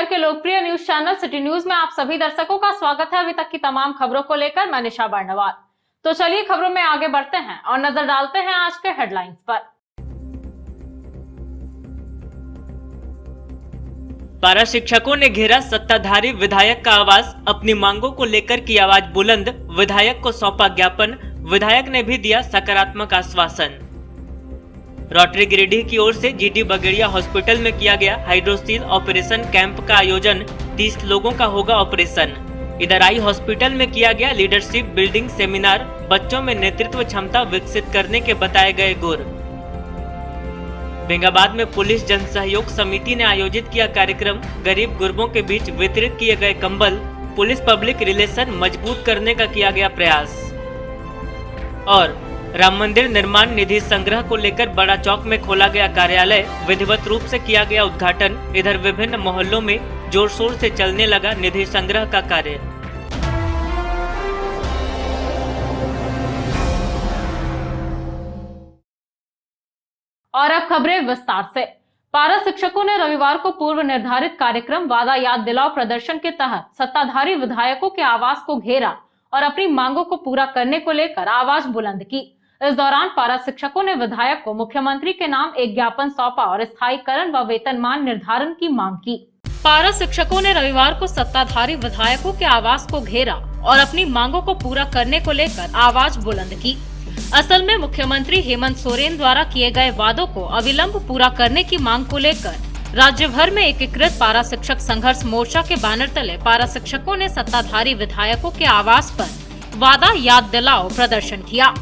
शहर के लोकप्रिय न्यूज चैनल सिटी न्यूज में आप सभी दर्शकों का स्वागत है। अभी तक की तमाम खबरों को लेकर मैं निशा बर्नवाल। तो चलिए खबरों में आगे बढ़ते हैं और नजर डालते हैं आज के हेडलाइंस पर। पारा शिक्षकों ने घेरा सत्ताधारी विधायक का आवास, अपनी मांगों को लेकर की आवाज बुलंद, विधायक को सौंपा ज्ञापन, विधायक ने भी दिया सकारात्मक आश्वासन। रोटरी गिरिडीह की ओर से जीडी बगेड़िया हॉस्पिटल में किया गया हाइड्रोसील ऑपरेशन कैंप का आयोजन, 30 लोगों का होगा ऑपरेशन। इधर आई हॉस्पिटल में किया गया लीडरशिप बिल्डिंग सेमिनार, बच्चों में नेतृत्व क्षमता विकसित करने के बताए गए गुर। बेंगाबाद में पुलिस जन सहयोग समिति ने आयोजित किया कार्यक्रम, गरीब गुरबों के बीच वितरित किए गए कंबल, पुलिस पब्लिक रिलेशन मजबूत करने का किया गया प्रयास। और राम मंदिर निर्माण निधि संग्रह को लेकर बड़ा चौक में खोला गया कार्यालय, विधिवत रूप से किया गया उद्घाटन। इधर विभिन्न मोहल्लों में जोर शोर से चलने लगा निधि संग्रह का कार्य। और अब खबरें विस्तार से। पारा शिक्षकों ने रविवार को पूर्व निर्धारित कार्यक्रम वादा याद दिलाओ प्रदर्शन के तहत सत्ताधारी विधायकों के आवास को घेरा और अपनी मांगों को पूरा करने को लेकर आवाज बुलंद की। इस दौरान पारा शिक्षकों ने विधायक को मुख्यमंत्री के नाम एक ज्ञापन सौंपा और स्थायीकरण व वेतनमान निर्धारण की मांग की। पारा शिक्षकों ने रविवार को सत्ताधारी विधायकों के आवास को घेरा और अपनी मांगों को पूरा करने को लेकर आवाज बुलंद की। असल में मुख्यमंत्री हेमंत सोरेन द्वारा किए गए वादों को अविलंब पूरा करने की मांग को लेकर राज्य भर में एकीकृत पारा शिक्षक संघर्ष मोर्चा के बैनर तले पारा शिक्षकों ने सत्ताधारी विधायकों के आवास पर वादा याद दिलाओ प्रदर्शन किया।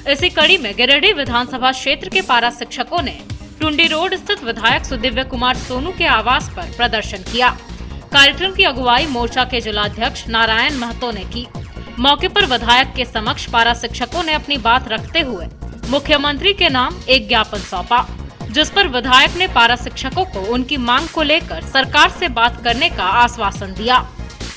इसी कड़ी में गिरिडीह विधानसभा क्षेत्र के पारा शिक्षकों ने टुंडी रोड स्थित विधायक सुदिव्य कुमार सोनू के आवास पर प्रदर्शन किया। कार्यक्रम की अगुवाई मोर्चा के जिलाध्यक्ष नारायण महतो ने की। मौके पर विधायक के समक्ष पारा शिक्षकों ने अपनी बात रखते हुए मुख्यमंत्री के नाम एक ज्ञापन सौंपा, जिस पर विधायक ने पारा शिक्षकों को उनकी मांग को लेकर सरकार से बात करने का आश्वासन दिया।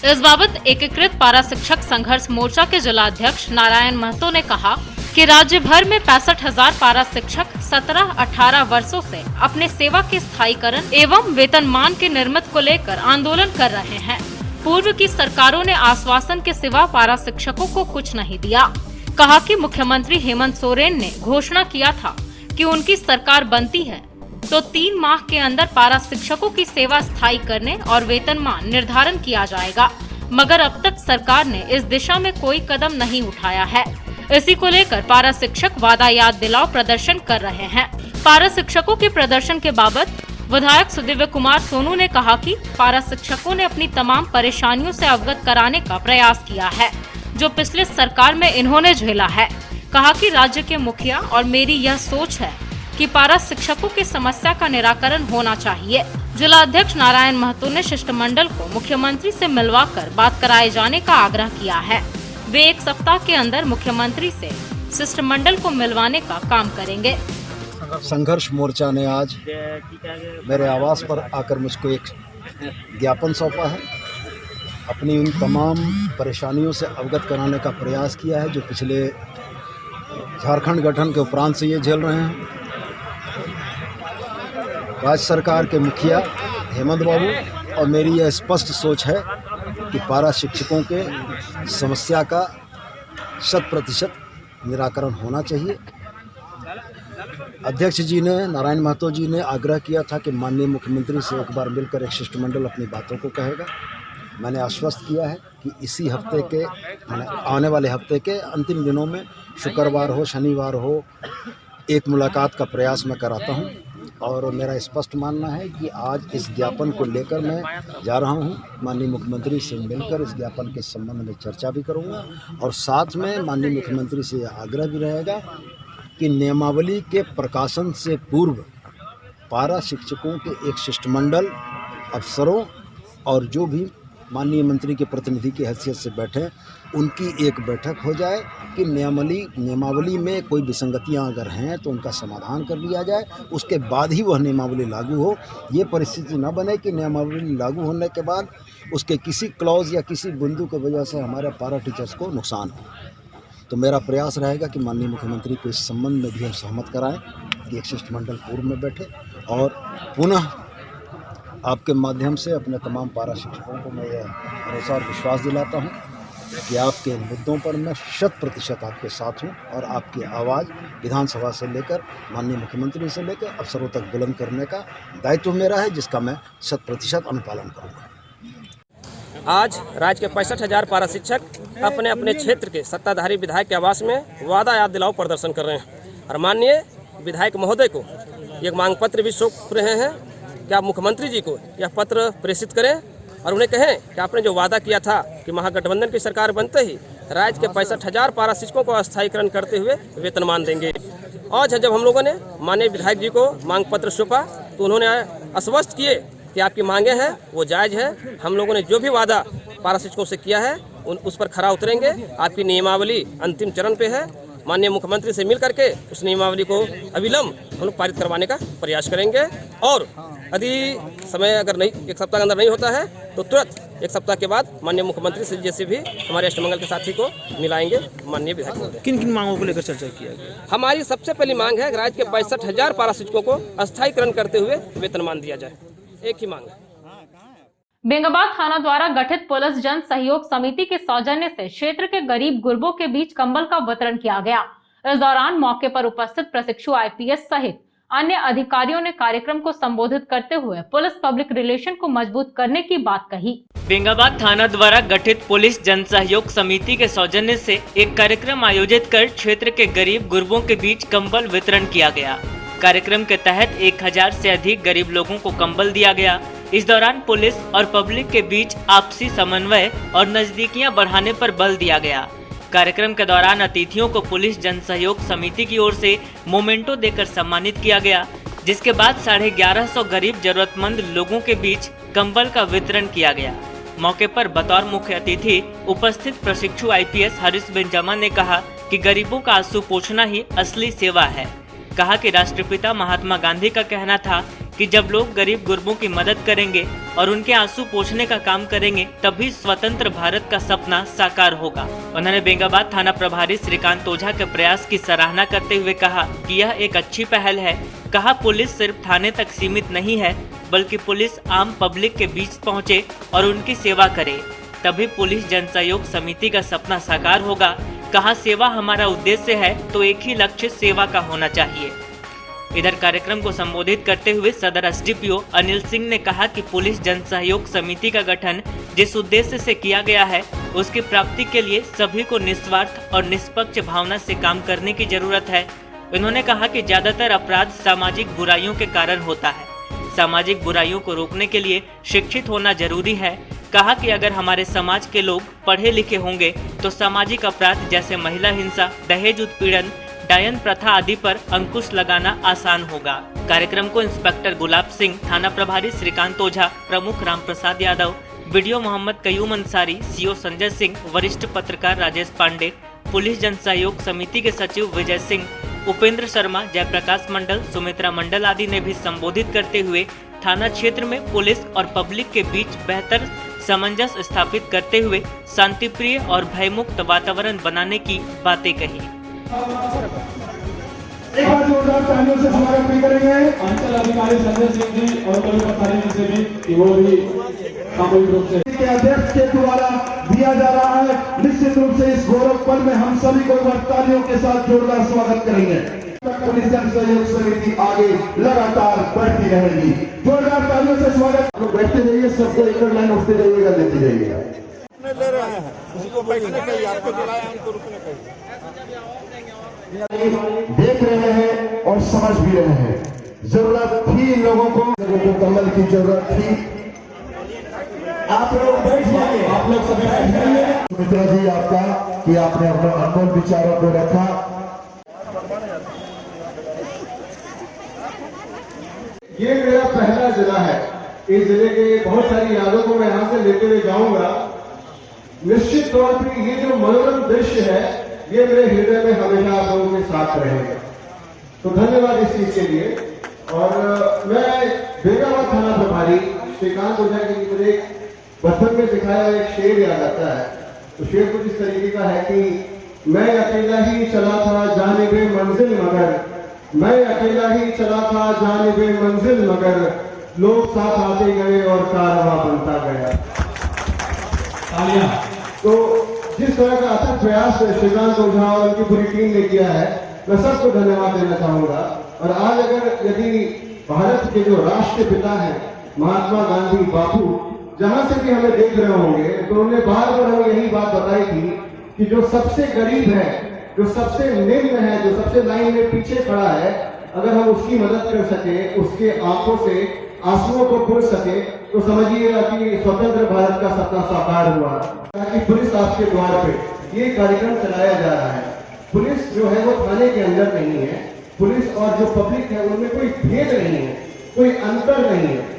इस बाबत एकीकृत पारा शिक्षक संघर्ष मोर्चा के जिलाध्यक्ष नारायण महतो ने कहा कि राज्य भर में 65,000 पारा शिक्षक 17-18 वर्षों से अपने सेवा के स्थायीकरण एवं वेतनमान के निर्मित को लेकर आंदोलन कर रहे हैं। पूर्व की सरकारों ने आश्वासन के सिवा पारा शिक्षकों को कुछ नहीं दिया। कहा कि मुख्यमंत्री हेमंत सोरेन ने घोषणा किया था कि उनकी सरकार बनती है तो 3 माह के अंदर पारा शिक्षकों की सेवा स्थायी करने और वेतनमान निर्धारण किया जाएगा, मगर अब तक सरकार ने इस दिशा में कोई कदम नहीं उठाया है। इसी को लेकर पारा शिक्षक वादा याद दिलाओ प्रदर्शन कर रहे हैं। पारा शिक्षकों के प्रदर्शन के बाबत विधायक सुदिव्य कुमार सोनू ने कहा कि पारा शिक्षकों ने अपनी तमाम परेशानियों से अवगत कराने का प्रयास किया है, जो पिछले सरकार में इन्होंने झेला है। कहा कि राज्य के मुखिया और मेरी यह सोच है कि पारा शिक्षकों की समस्या का निराकरण होना चाहिए। जिलाध्यक्ष नारायण महतो ने शिष्टमंडल को मुख्यमंत्री से मिलवाकर बात कराए जाने का आग्रह किया है। वे 1 सप्ताह के अंदर मुख्यमंत्री से शिष्टमंडल को मिलवाने का काम करेंगे। संघर्ष मोर्चा ने आज मेरे आवास पर आकर मुझको एक ज्ञापन सौंपा है। अपनी उन तमाम परेशानियों से अवगत कराने का प्रयास किया है जो पिछले झारखंड गठन के उपरांत से ये झेल रहे हैं। राज्य सरकार के मुखिया हेमंत बाबू और मेरी यह स्पष्ट सोच है कि पारा शिक्षकों के समस्या का 100% निराकरण होना चाहिए। अध्यक्ष जी ने, नारायण महतो जी ने आग्रह किया था कि माननीय मुख्यमंत्री से एक बार मिलकर एक शिष्टमंडल अपनी बातों को कहेगा। मैंने आश्वस्त किया है कि इसी हफ्ते के आने वाले हफ्ते के अंतिम दिनों में शुक्रवार हो शनिवार हो एक मुलाकात का प्रयास मैं कराता हूं। और मेरा स्पष्ट मानना है कि आज इस ज्ञापन को लेकर मैं जा रहा हूं। माननीय मुख्यमंत्री से मिलकर इस ज्ञापन के संबंध में चर्चा भी करूंगा और साथ में माननीय मुख्यमंत्री से आग्रह भी रहेगा कि नियमावली के प्रकाशन से पूर्व पारा शिक्षकों के एक शिष्टमंडल, अफसरों और जो भी माननीय मंत्री के प्रतिनिधि की हैसियत से बैठे, उनकी एक बैठक हो जाए कि नियमावली में कोई विसंगतियां अगर हैं तो उनका समाधान कर लिया जाए। उसके बाद ही वह नियमावली लागू हो। ये परिस्थिति न बने कि नियमावली लागू होने के बाद उसके किसी क्लॉज या किसी बिंदु की वजह से हमारे पारा टीचर्स को नुकसान हो। तो मेरा प्रयास रहेगा कि माननीय मुख्यमंत्री को इस संबंध में भी हम सहमत कराएं कि एक शिष्टमंडल पूर्व में बैठे और पुनः आपके माध्यम से अपने तमाम पारा शिक्षकों को मैं यह भरोसा और विश्वास दिलाता हूँ कि आपके मुद्दों पर मैं 100% आपके साथ हूँ और आपकी आवाज़ विधानसभा से लेकर माननीय मुख्यमंत्री से लेकर अफसरों तक बुलंद करने का दायित्व मेरा है, जिसका मैं 100% अनुपालन करूँगा। आज राज्य के 65,000 पारा शिक्षक अपने अपने क्षेत्र के सत्ताधारी विधायक के आवास में वादा याद दिलाओ प्रदर्शन कर रहे हैं और माननीय विधायक महोदय को एक मांग पत्र भी सौंप रहे हैं कि आप मुख्यमंत्री जी को यह पत्र प्रेषित करें और उन्हें कहें कि आपने जो वादा किया था कि महागठबंधन की सरकार बनते ही राज्य के 65,000 पारा शिक्षकों को अस्थायीकरण करते हुए वेतनमान देंगे। आज जब हम लोगों ने माननीय विधायक जी को मांग पत्र सौंपा तो उन्होंने आश्वस्त किए कि आपकी मांगे हैं वो जायज़ है, हम लोगों ने जो भी वादा पारा शिक्षकों से किया है उस पर खरा उतरेंगे। आपकी नियमावली अंतिम चरण पे है, माननीय मुख्यमंत्री से मिल करके उस नियमावली को अविलंब हम लोग पारित करवाने का प्रयास करेंगे और यदि समय अगर नहीं 1 सप्ताह के अंदर नहीं होता है तो तुरंत 1 सप्ताह के बाद माननीय मुख्यमंत्री से जैसे भी हमारे अष्टमंगल के साथी को मिलाएंगे। माननीय विधायक महोदय, किन किन मांगों को लेकर चर्चा किया गया? हमारी सबसे पहली मांग है राज्य के 65,000 पारा शिक्षकों को अस्थायीकरण करते हुए वेतनमान दिया जाए, एक ही मांग है। बेंगाबाद थाना द्वारा गठित पुलिस जन सहयोग समिति के सौजन्य से क्षेत्र के गरीब गुरबों के बीच कंबल का वितरण किया गया। इस दौरान मौके पर उपस्थित प्रशिक्षु आईपीएस सहित अन्य अधिकारियों ने कार्यक्रम को संबोधित करते हुए पुलिस पब्लिक रिलेशन को मजबूत करने की बात कही। बेंगाबाद थाना द्वारा गठित पुलिस जन सहयोग समिति के सौजन्य से एक कार्यक्रम आयोजित कर क्षेत्र के गरीब गुरबों के बीच कंबल वितरण किया गया। कार्यक्रम के तहत 1000 से अधिक गरीब लोगों को कंबल दिया गया। इस दौरान पुलिस और पब्लिक के बीच आपसी समन्वय और नजदीकियां बढ़ाने पर बल दिया गया। कार्यक्रम के दौरान अतिथियों को पुलिस जन सहयोग समिति की ओर से मोमेंटो देकर सम्मानित किया गया, जिसके बाद 1150 गरीब जरूरतमंद लोगों के बीच कंबल का वितरण किया गया। मौके पर बतौर मुख्य अतिथि उपस्थित प्रशिक्षु आईपीएस हरीश बेंजामा ने कहा कि गरीबों का आंसू पोंछना ही असली सेवा है। कहा कि राष्ट्रपिता महात्मा गांधी का कहना था कि जब लोग गरीब गुरबों की मदद करेंगे और उनके आंसू पोंछने का काम करेंगे तभी स्वतंत्र भारत का सपना साकार होगा। उन्होंने बेंगाबाद थाना प्रभारी श्रीकांत ओझा के प्रयास की सराहना करते हुए कहा कि यह एक अच्छी पहल है। कहा पुलिस सिर्फ थाने तक सीमित नहीं है, बल्कि पुलिस आम पब्लिक के बीच पहुँचे और उनकी सेवा करे, तभी पुलिस जन सहयोग समिति का सपना साकार होगा। कहा सेवा हमारा उद्देश्य है तो एक ही लक्ष्य सेवा का होना चाहिए। इधर कार्यक्रम को संबोधित करते हुए सदर एसडीपीओ अनिल सिंह ने कहा कि पुलिस जन सहयोग समिति का गठन जिस उद्देश्य से किया गया है उसकी प्राप्ति के लिए सभी को निस्वार्थ और निष्पक्ष भावना से काम करने की जरूरत है। उन्होंने कहा कि ज्यादातर अपराध सामाजिक बुराइयों के कारण होता है। सामाजिक बुराइयों को रोकने के लिए शिक्षित होना जरूरी है। कहा कि अगर हमारे समाज के लोग पढ़े लिखे होंगे तो सामाजिक अपराध जैसे महिला हिंसा, दहेज उत्पीड़न, डायन प्रथा आदि पर अंकुश लगाना आसान होगा। कार्यक्रम को इंस्पेक्टर गुलाब सिंह, थाना प्रभारी श्रीकांत ओझा, प्रमुख रामप्रसाद यादव, वीडियो मोहम्मद कयूम अंसारी, सीओ संजय सिंह, वरिष्ठ पत्रकार राजेश पांडे, पुलिस जन सहयोग समिति के सचिव विजय सिंह, उपेंद्र शर्मा, जयप्रकाश मंडल, सुमित्रा मंडल आदि ने भी संबोधित करते हुए थाना क्षेत्र में पुलिस और पब्लिक के बीच बेहतर सामंजस्य स्थापित करते हुए शांतिप्रिय और भयमुक्त वातावरण बनाने की बातें कही। एक बार जोरदार तालियों से स्वागत भी करेंगे अंचल अधिकारी संजय सिंह जी और कर्मचारी जी से भी कि वो भी सामूहिक रूप से के अध्यक्ष के द्वारा दिया जा रहा है। निश्चित रूप से इस गौरव पल में हम सभी को तालियों के साथ जोरदार स्वागत करेंगे। पुलिस जन सहयोग समिति आगे लगातार बढ़ती रहेगी। जोरदार तालियों से स्वागत। लोग बैठते जाइए, सबको एक लाइन उठते जाइएगा, देते जाइएगा। ले रहे हैं उसको बैठने का ही आपको दिलाया, हमको रुकने का ही। देख रहे हैं और समझ भी रहे हैं। जरूरत थी लोगों को कमल की जरूरत थी। आप लोग बैठ जाइए, आप लोग सभी बैठ जाइए। सुमित्रा जी आपका कि आपने अपने अनमोल विचारों को रखा। ये मेरा पहला जिला है। इस जिले के बहुत सारी यादों को मैं यहाँ से लेते हुए जाऊंगा। निश्चित तौर पर ये जो मनोरम दृश्य है ये मेरे हृदय में हमेशा आप लोगों के साथ रहेगा। तो धन्यवाद इस चीज के लिए। और मैं बेंगाबाद थाना प्रभारी श्रीकांत ओझा की मुझे बचपन में दिखाया एक शेर याद आता है। तो शेर कुछ इस तरीके का है कि मैं अकेला ही चला था जानिबे मंजिल मगर, मैं अकेला ही चला था जानिबे मंजिल मगर, लोग साथ आते गए और कारवां बनता गया। तो जिस तरह का अथक प्रयास श्रीकांत ओझा और उनकी पूरी टीम ने किया है, मैं सबको धन्यवाद देना चाहूंगा। और आज अगर यदि भारत के जो राष्ट्रपिता हैं महात्मा गांधी बापू जहां से भी हमें देख रहे होंगे, तो उन्होंने बार बार हमें यही बात बताई थी कि जो सबसे गरीब है, जो सबसे निम्न है, जो सबसे लाइन में पीछे खड़ा है, अगर हम उसकी मदद कर सके, उसके आंखों से आंसुओं को पूछ सके, तो समझिएगा कि स्वतंत्र भारत का सपना साकार हुआ। ताकि पुलिस आपके द्वार पे ये कार्यक्रम चलाया जा रहा है। पुलिस जो है वो थाने के अंदर नहीं है, पुलिस और जो पब्लिक है उनमें कोई भेद नहीं है, कोई अंतर नहीं है।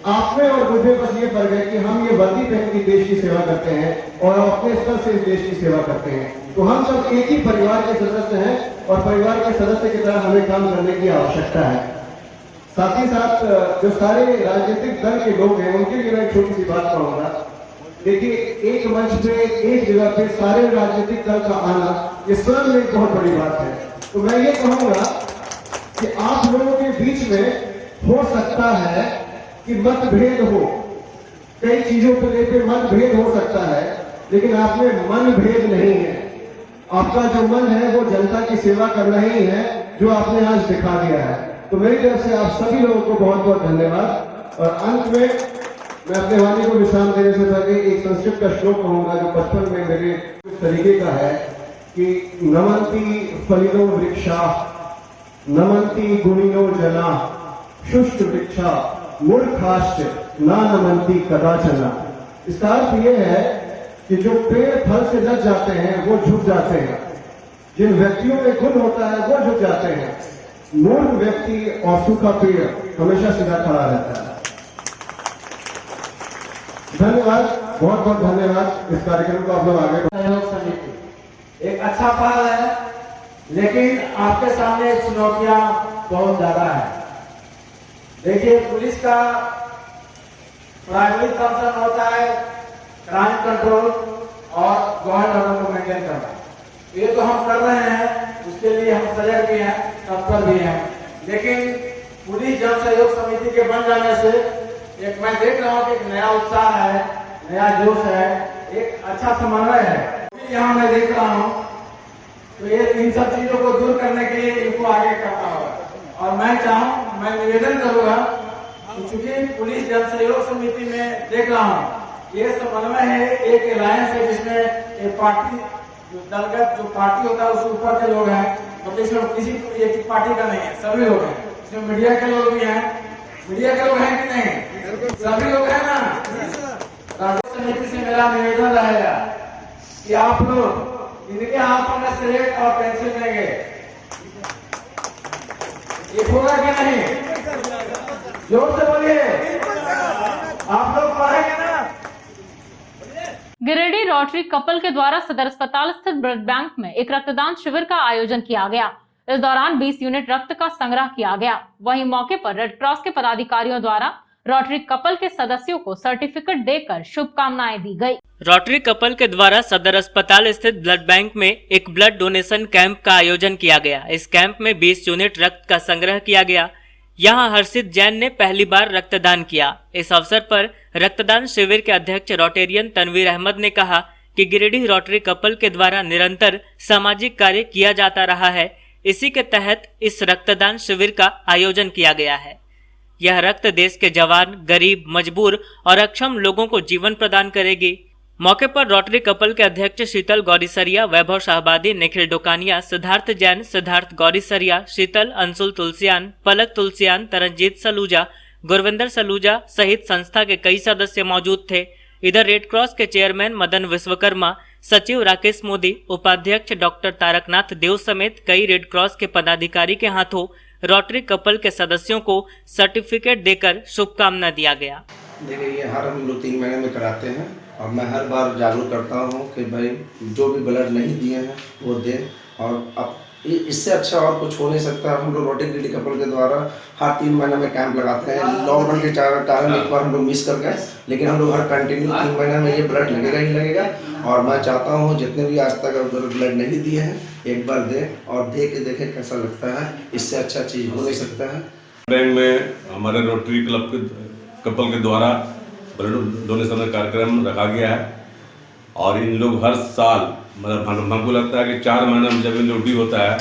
आप में और मुझे बस ये फर्क है कि हम ये वर्दी पहन के देश की सेवा करते हैं और अपने स्तर से इस देश की सेवा करते हैं। तो हम सब एक ही परिवार के सदस्य हैं और परिवार के सदस्य की तरह हमें काम करने की आवश्यकता है। साथ ही साथ जो सारे राजनीतिक दल के लोग हैं उनके लिए मैं एक छोटी सी बात कहूंगा। देखिए, एक मंच पे एक जगह पे सारे राजनीतिक दल का आना ये स्वयं में एक बहुत बड़ी बात है। तो मैं ये कहूंगा कि आप लोगों के बीच में हो सकता है कि मतभेद हो, कई चीजों को लेकर मतभेद हो सकता है, लेकिन आप में मन भेद नहीं है। आपका जो मन है वो जनता की सेवा करना ही है, जो आपने आज दिखा दिया है। तो मेरी तरफ से आप सभी लोगों को बहुत बहुत धन्यवाद। और अंत में मैं अपने वाणी को विश्राम देने से पहले एक संस्कृत का श्लोक कहूंगा जो बचपन में मेरे इस तरीके का है कि नमन्ति फलिनो वृक्षा नमन्ति गुणिनो जना शुष्क वृक्षा मूर्खाश्च ना नमन्ति कदाचन। इसका अर्थ यह है कि जो पेड़ फल से लग जाते हैं वो झुक जाते हैं, जिन व्यक्तियों में गुण होता है वो झुक जाते हैं। मूर्ख व्यक्ति और सूखा पेड़ हमेशा सीधा खड़ा रहता है। धन्यवाद, बहुत बहुत धन्यवाद। इस कार्यक्रम को आप लोग आगे सहयोग समिति एक अच्छा पहल है, लेकिन आपके सामने चुनौतियां बहुत ज्यादा है। देखिए, पुलिस का प्राइमरी फंक्शन होता है क्राइम कंट्रोल और लॉ एंड ऑर्डर को मेंटेन करना। ये तो हम कर रहे हैं, उसके लिए हम सजग भी हैं, तत्पर भी हैं। लेकिन पुलिस जन सहयोग समिति के बन जाने से एक मैं देख रहा हूँ कि एक नया उत्साह है, नया जोश है, एक अच्छा समन्वय है यहाँ मैं देख रहा हूँ। तो ये इन सब चीजों को दूर करने के लिए इनको आगे करना होगा। और मैं निवेदन करूंगा कि चूंकि पुलिस जन सहयोग समिति में देख रहा हूँ ये समन्वय है, एक अलायंस है जिसमें एक पार्टी दलगत जो पार्टी होता है उसके ऊपर के लोग हैं, मतलब इसमें किसी एक पार्टी का नहीं है, सभी लोग हैं। इसमें मीडिया के लोग भी हैं, मीडिया के लोग हैं कि नहीं, सभी लोग हैं ना। राजस्व समिति से मेरा निवेदन रहेगा कि आप लोग इनके हाथों में स्लेट और पेंसिल देंगे, ये होगा कि नहीं? जोर से बोलिए, आप लोग पढ़ेंगे ना। गिरिडीह रोटरी कपल के द्वारा सदर अस्पताल स्थित ब्लड बैंक में एक रक्तदान शिविर का आयोजन किया गया। इस दौरान 20 यूनिट रक्त का संग्रह किया गया। वहीं मौके पर रेड क्रॉस के पदाधिकारियों द्वारा रोटरी कपल के सदस्यों को सर्टिफिकेट देकर शुभकामनाएं दी गई। रोटरी कपल के द्वारा सदर अस्पताल स्थित ब्लड बैंक में एक ब्लड डोनेशन कैंप का आयोजन किया गया। इस कैंप में 20 यूनिट रक्त का संग्रह किया गया। यहां हर्षित जैन ने पहली बार रक्तदान किया। इस अवसर पर रक्तदान शिविर के अध्यक्ष रोटेरियन तनवीर अहमद ने कहा कि गिरिडीह रोटरी कपल के द्वारा निरंतर सामाजिक कार्य किया जाता रहा है। इसी के तहत इस रक्तदान शिविर का आयोजन किया गया है। यह रक्त देश के जवान, गरीब, मजबूर और अक्षम लोगों को जीवन प्रदान करेगी। मौके पर रोटरी कपल के अध्यक्ष शीतल गौरीसरिया, वैभव शाहबादी, निखिल डोकानिया, सिद्धार्थ जैन, सिद्धार्थ गौरीसरिया, शीतल, अंशुल तुलसियान, पलक तुलसियान, तरनजीत सलूजा, गुरविंदर सलूजा सहित संस्था के कई सदस्य मौजूद थे। इधर रेड क्रॉस के चेयरमैन मदन विश्वकर्मा, सचिव राकेश मोदी, उपाध्यक्ष डॉक्टर तारकनाथ देव समेत कई रेड क्रॉस के पदाधिकारी के हाथों रोटरी कपल के सदस्यों को सर्टिफिकेट देकर शुभकामना दिया गया। देखिए, ये हर हम लोग 3 महीने में कराते हैं और मैं हर बार जागरूक करता हूँ कि भाई जो भी ब्लड नहीं दिए हैं वो दें। और अब इससे अच्छा और कुछ हो नहीं सकता। हम लोग रोटरी गिरिडीह कपल के द्वारा हर 3 महीने में कैंप लगाते हैं। लॉकडाउन के कारण एक बार हम लोग मिस कर गए, लेकिन हम लोग हर कंटिन्यू 3 महीने में ये ब्लड लगेगा ही लगेगा। और मैं चाहता हूँ जितने भी आज तक ब्लड नहीं दिए हैं एक बार दें और दे के देखें कैसा लगता है। इससे अच्छा चीज़ हो नहीं सकता है। बैंक में हमारे रोटरी क्लब के कपल के द्वारा ब्लड डोनेशन का कार्यक्रम रखा गया है और इन लोग हर साल मतलब हमको लगता है कि 4 महीने में जब इन ड्यूटी होता है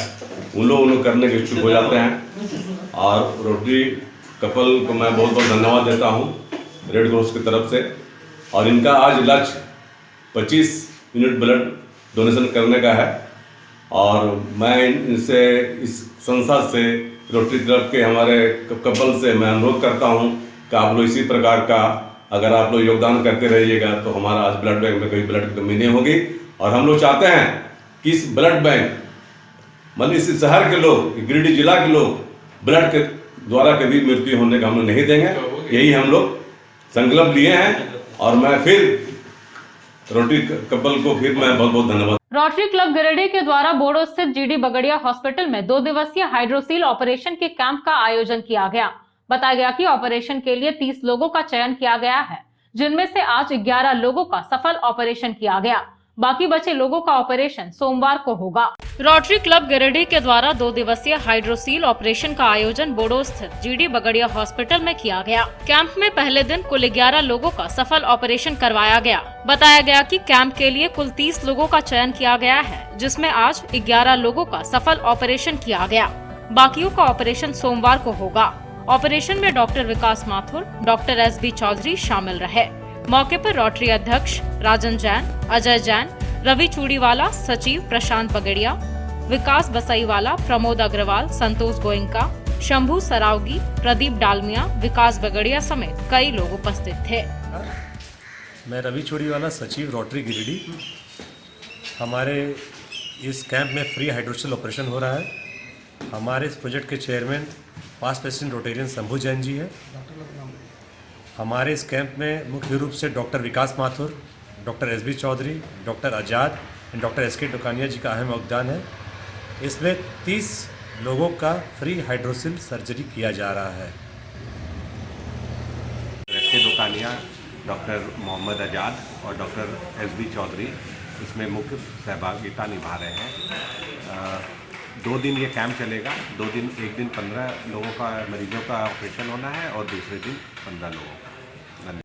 उन लोग करने के इच्छुक हो जाते हैं और रोटरी कपल को मैं बहुत बहुत धन्यवाद देता हूँ रेड क्रॉस की तरफ से। और इनका आज लक्ष्य 25 यूनिट ब्लड डोनेशन करने का है और मैं इनसे इस संस्था से रोटरी क्लब के हमारे कपल से मैं अनुरोध करता हूँ कि आप लोग इसी प्रकार का अगर आप लोग योगदान करते रहिएगा तो हमारा आज ब्लड बैंक में कोई ब्लड की कमी नहीं होगी। और हम लोग चाहते हैं कि इस ब्लड बैंक मतलब इस शहर के लोग, गिरिडीह जिला के लोग ब्लड के द्वारा कभी मृत्यु होने का हम लोग नहीं देंगे। यही हम लोग संकल्प लिए हैं और मैं फिर रोटरी कपल को फिर मैं बहुत बहुत धन्यवाद। रोटरी क्लब गिरिडीह के द्वारा बोडो स्थित जीडी बगड़िया हॉस्पिटल में 2 दिवसीय हाइड्रोसील ऑपरेशन के कैंप का आयोजन किया गया। बताया गया कि ऑपरेशन के लिए 30 लोगों का चयन किया गया है, जिनमें से आज 11 लोगों का सफल ऑपरेशन किया गया। बाकी बचे लोगों का ऑपरेशन सोमवार को होगा। रोटरी क्लब गिरिडीह के द्वारा 2 दिवसीय हाइड्रोसील ऑपरेशन का आयोजन बोडो स्थित जीडी बगड़िया हॉस्पिटल में किया गया। कैंप में पहले दिन कुल 11 लोगों का सफल ऑपरेशन करवाया गया। बताया गया कि कैंप के लिए कुल 30 लोगों का चयन किया गया है, जिसमें आज 11 लोगों का सफल ऑपरेशन किया गया। बाकियों का ऑपरेशन सोमवार को होगा। ऑपरेशन में doctor Vikas Mathur, doctor SB Chaudhary शामिल रहे। मौके पर रोटरी अध्यक्ष राजन जैन, अजय जैन, रवि चूड़ीवाला, सचिव प्रशांत बगड़िया, विकास बसईवाला, प्रमोद अग्रवाल, संतोष गोयंका, शंभू सरावगी, प्रदीप डालमिया, विकास बगड़िया समेत कई लोग उपस्थित थे। मैं रवि चूड़ीवाला, सचिव रोटरी गिरिडीह। हमारे इस कैंप में फ्री हाइड्रोसील ऑपरेशन हो रहा है। हमारे इस प्रोजेक्ट के chairman past president Rotarian Shambhu Jain ji है। हमारे इस कैंप में मुख्य रूप से doctor Vikas Mathur, doctor SB Chaudhary, doctor Azad and doctor SK Dukania ji का अहम योगदान है। इसमें 30 लोगों का फ्री हाइड्रोसील सर्जरी किया जा रहा है। SK डुकानिया, डॉक्टर मोहम्मद आज़ाद और डॉक्टर SB चौधरी इसमें मुख्य सहभागिता निभा रहे हैं। 2 दिन ये कैंप चलेगा। 2 दिन, एक दिन 15 लोगों का मरीजों का ऑपरेशन होना है और दूसरे दिन 15 लोगों का।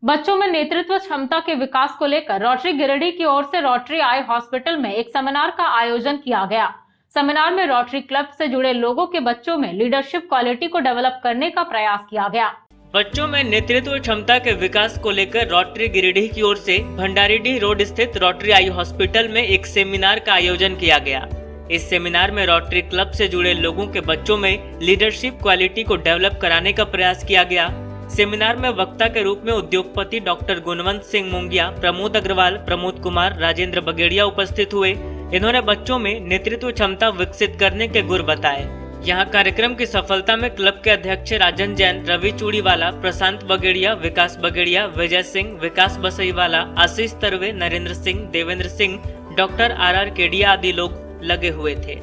बच्चों में नेतृत्व क्षमता के विकास को लेकर रोटरी गिरिडीह की ओर से रोटरी आई हॉस्पिटल में एक सेमिनार का आयोजन किया गया। सेमिनार में रोटरी क्लब से जुड़े लोगों के बच्चों में लीडरशिप क्वालिटी को डेवलप करने का प्रयास किया गया। बच्चों में नेतृत्व क्षमता के विकास को लेकर रोटरी गिरिडीह की ओर से भंडारीडीह रोड स्थित रोटरी आई हॉस्पिटल में एक सेमिनार का आयोजन किया गया। इस सेमिनार में रोटरी क्लब से जुड़े लोगों के बच्चों में लीडरशिप क्वालिटी को डेवलप कराने का प्रयास किया गया। सेमिनार में वक्ता के रूप में उद्योगपति डॉक्टर गुणवंत सिंह मुंगिया, प्रमोद अग्रवाल, प्रमोद कुमार, राजेंद्र बगेड़िया उपस्थित हुए। इन्होंने बच्चों में नेतृत्व क्षमता विकसित करने के गुर बताए। यहाँ कार्यक्रम की सफलता में क्लब के अध्यक्ष राजन जैन, रवि चूड़ीवाला, प्रशांत बगेड़िया, विकास बगेड़िया, विजय सिंह, विकास बसईवाला, आशीष तरवे, नरेंद्र सिंह, देवेंद्र सिंह, डॉक्टर RR केडिया आदि लोग लगे हुए थे।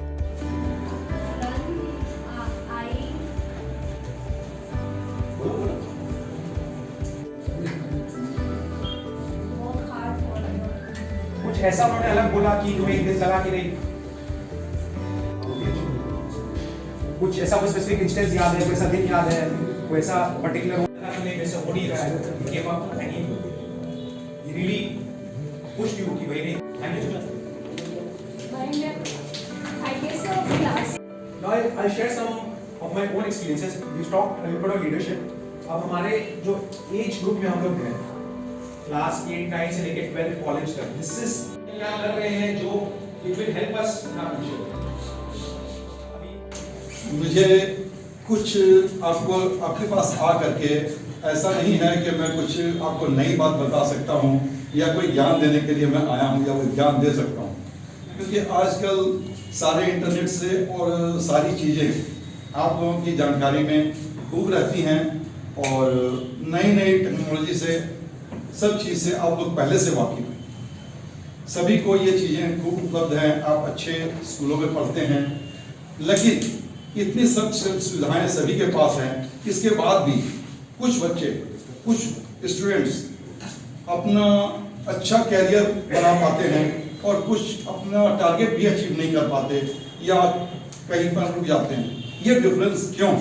कुछ ऐसा उन्होंने अलग बोला कि तुम्हें दिल लगा कि नहीं, कुछ ऐसा कोई स्पेसिफिक इंस्टेंस याद है, कोई ऐसा दिन याद है, कोई ऐसा पर्टिकुलर वैसे हो नहीं रहा है, ये बात नहीं, ये रियली पुश यू कि भाई नहीं। Now I'll share some of my own experiences. We talked a little bit of leadership. अब हमारे जो एज ग्रुप में हम लोग हैं, क्लास 8, 9 से लेकर 12 कॉलेज तक, this is क्या कर रहे हैं जो it will help us in our future. मुझे कुछ आपको आपके पास आ करके ऐसा नहीं है कि मैं कुछ आपको नई बात बता सकता हूँ या कोई ज्ञान देने के लिए मैं आया हूँ या कोई ज्ञान दे सकता हूँ, क्योंकि आजकल सारे इंटरनेट से और सारी चीज़ें आप लोगों की जानकारी में खूब रहती हैं और नई नई टेक्नोलॉजी से सब चीज़ से आप लोग पहले से वाकिफ हैं। सभी को ये चीज़ें खूब उपलब्ध हैं, आप अच्छे स्कूलों में पढ़ते हैं, लेकिन इतनी सब सुविधाएं सभी के पास हैं, इसके बाद भी कुछ बच्चे, कुछ स्टूडेंट्स अपना अच्छा कैरियर बना पाते हैं और कुछ अपना टारगेट भी अचीव नहीं कर पाते या कहीं पर रुक जाते हैं। ये डिफरेंस क्यों?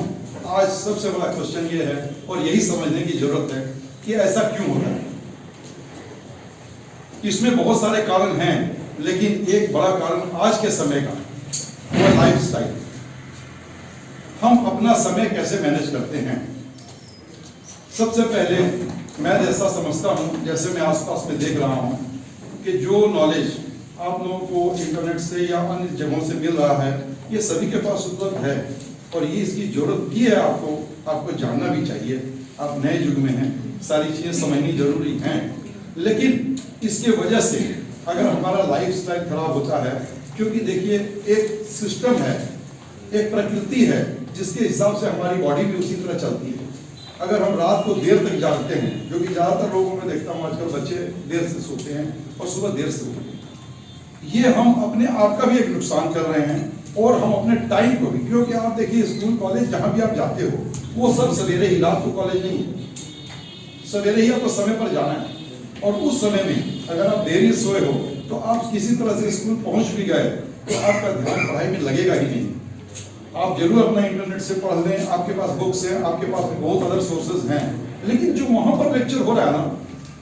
आज सबसे बड़ा क्वेश्चन ये है और यही समझने की जरूरत है कि ऐसा क्यों होता है। इसमें बहुत सारे कारण हैं, लेकिन एक बड़ा कारण आज के समय का वो लाइफस्टाइल। हम अपना समय कैसे मैनेज करते हैं। सबसे पहले मैं जैसा समझता हूं, जैसे मैं आसपास में देख रहा हूं कि जो नॉलेज आप लोगों को इंटरनेट से या अन्य जगहों से मिल रहा है, ये सभी के पास उपलब्ध है और ये इसकी जरूरत भी है। आपको जानना भी चाहिए। आप नए युग में हैं, सारी चीज़ें समझनी जरूरी हैं, लेकिन इसके वजह से अगर हमारा लाइफस्टाइल खराब होता है, क्योंकि देखिए एक सिस्टम है, एक प्रकृति है जिसके हिसाब से हमारी बॉडी भी उसी तरह चलती है। अगर हम रात को देर तक जागते हैं, जो कि ज़्यादातर लोगों में देखता हूँ आजकल बच्चे देर से सोते हैं और सुबह देर से उठते हैं, ये हम अपने आप का भी एक नुकसान कर रहे हैं और हम अपने टाइम को भी, क्योंकि आप देखिए स्कूल कॉलेज जहाँ भी आप जाते हो वो सब सवेरे ही, रात को कॉलेज नहीं है, सवेरे ही आपको समय पर जाना है। और उस समय में अगर आप देरी सोए हो तो आप किसी तरह से स्कूल पहुंच भी गए तो आपका ध्यान पढ़ाई में लगेगा ही नहीं। आप जरूर अपना इंटरनेट से पढ़ लें, आपके पास बुक्स हैं, आपके पास बहुत अदर सोर्सेज हैं, लेकिन जो वहां पर लेक्चर हो रहा है ना,